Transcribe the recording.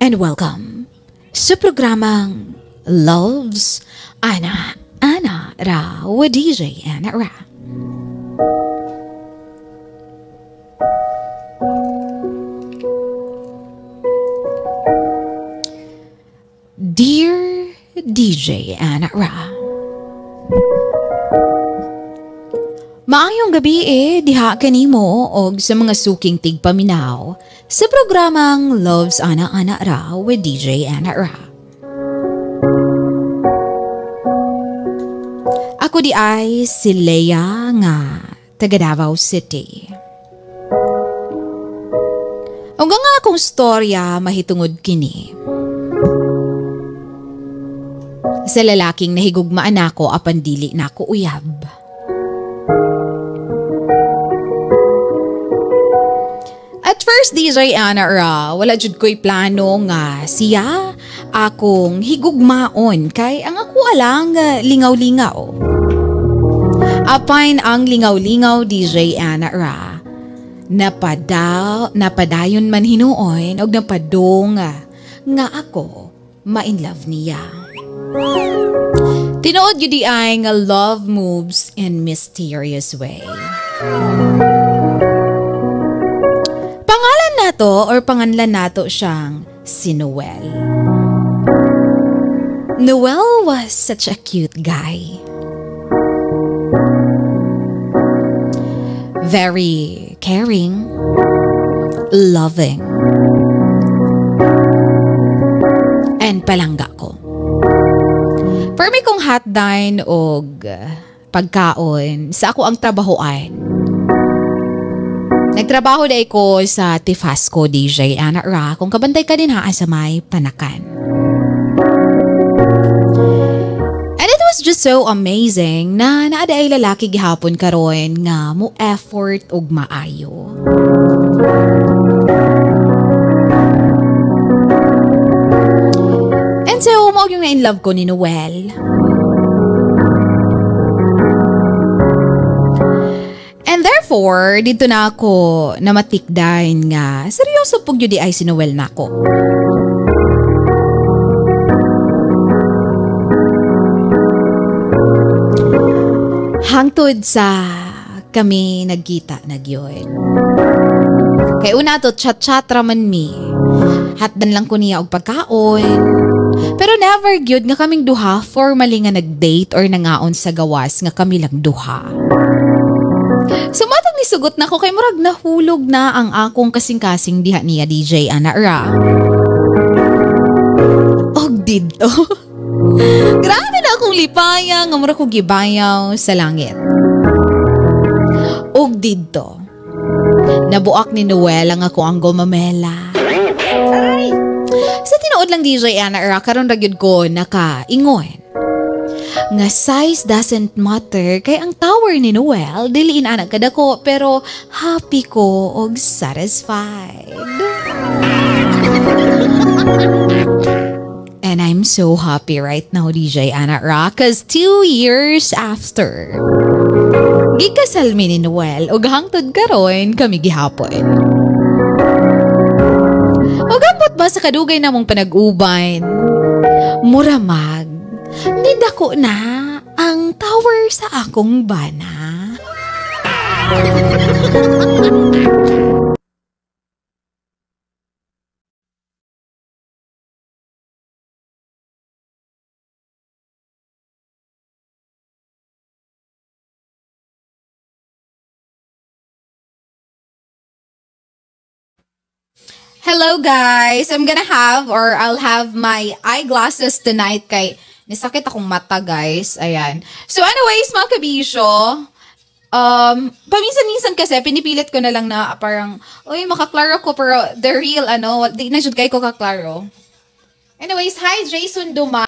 and welcome sa programang Loves Ana Ana Ra with DJ Ana Ra. Dear DJ Ana Ra, maayong gabi diha kanimo og sa mga suking tigpaminaw sa programang Loves Ana Ana Ra with DJ Ana Ra. Ako di ay si Leia nga taga Davao City. Ang nga akong storya mahitungod kini. Sa lalaking nahigugmaan ako apan dili nako uyab. At first, DJ Ana Ra, wala jud ko'y plano nga siya akong higugmaon kay ang ako alang lingaw-lingaw. Apain ang lingaw-lingaw DJ Ana Ra, napadayon man hinuon og napadong nga ako ma-in-love niya. Tinuod yun di ay nga love moves in mysterious way. Pangalan nato or panganlan nato siyang si Noel. Noel was such a cute guy. Very caring, loving, and palangga ko. Permi kong hotdine og pagkaon sa ako ang trabahoan. Nagtrabaho day ko sa Tifasco DJ Ana Ra kung kabantay ka din sa may Panakan. And it was just so amazing na naada ay lalaki gihapon karon nga mo effort og maayo. And so mo yung na-in-love ko ni Noel. And therefore, dito na ako namatikdain nga seryoso pug yun di ay si Noel na ako. Hangtod sa kami nagkita nagyoy. Kay una to chat-chat raman mi. Hatdan lang ko niya og pagkaon. Pero never gyud nga kaming duha formally nga nag-date or nangaon sa gawas nga kami lang duha. Sumatag ni sugot na ko kay murag nahulog na ang akong kasing-kasing diha niya DJ Ana Ra. Og didto. Grabe na akong lipaya nga murag ko gibayaw sa langit. Og didto. Nabuak ni Noel ang ako ang gumamela. Sa tinuod lang DJ Ana Ra karon ra gyud ko nakaingon nga size doesn't matter kay ang tower ni Noel diliin anak kadako pero happy ko og satisfied. And I'm so happy right now DJ Ana Ra cause 2 years after gikasal mi ni Noel og hangtod karon kami gihapon. Og ambot ba sa kadugay namong panag-uban muramag nidako na ang tower sa akong bana. Hello guys! I'll have my eyeglasses tonight kay nisakit akong mata guys. Ayan. So anyways mga kabisyo, paminsan-minsan kasi pinipilit ko na lang na parang, uy makaklaro ko pero the real di na jud kay ko kaklaro. Anyways, hi Jason Duma.